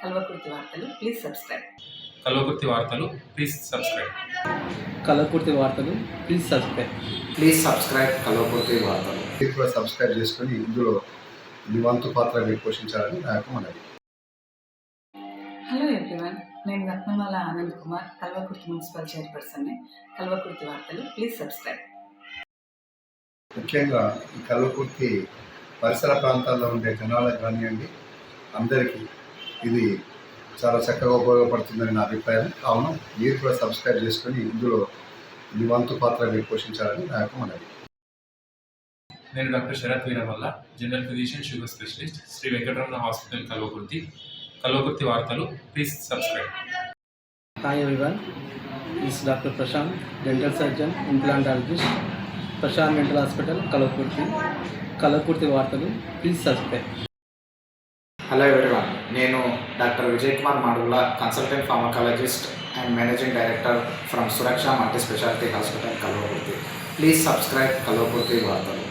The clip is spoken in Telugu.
కల్వకుర్తి వార్తలు ప్లీజ్ సబ్స్క్రైబ్. కల్వకుర్తి వార్తలు ప్లీజ్ సబ్స్క్రైబ్. కల్వకుర్తి వార్తలు please subscribe. Please subscribe Kalvakurthi వార్తలు. మీరు కూడా సబ్స్క్రైబ్ చేసుకొని ఇందులో మీ వంతు పాత్ర మీరు పోషించాలని నా యొక్క మనవి. హలో ఎవ్రీవన్, నేను రత్నమాల ఆనంద్ కుమార్, కల్వకుర్తి మున్సిపల్ చైర్పర్సన్ని. కల్వకుర్తి వార్తలు ప్లీజ్ సబ్స్క్రైబ్. ముఖ్యంగా ఈ కల్వకుర్తి పరిసర ప్రాంతాల్లో ఉండే జనాలకు కానివ్వండి, అందరికీ ఇది చాలా చక్కగా ఉపయోగపడుతుందని నా అభిప్రాయం. కావున మీరు కూడా సబ్స్క్రైబ్ చేసుకొని ఇందులో మీ వంతు పాత్ర మీరు పోషించాలని నా యొక్క మనవి. నేను doctor Sharath Veeramalla, general physician, sugar specialist, Shri Venkataramana hospital, Kalvakurthi. Kalvakurthi వార్తలు please subscribe. Hi everyone, this doctor Prashanth, dental surgeon, implantologist, Prashanth dental hospital, Kalvakurthi. Kalvakurthi వార్తలు ప్లీజ్ సబ్స్క్రైబ్. హలో ఎవ్రీవన్, నేను doctor Vijay Kumar Madugula, consultant pharmacologist and managing director from Suraksha multi speciality hospital, Kalvakurthi. Please subscribe Kalvakurthi వార్తలు.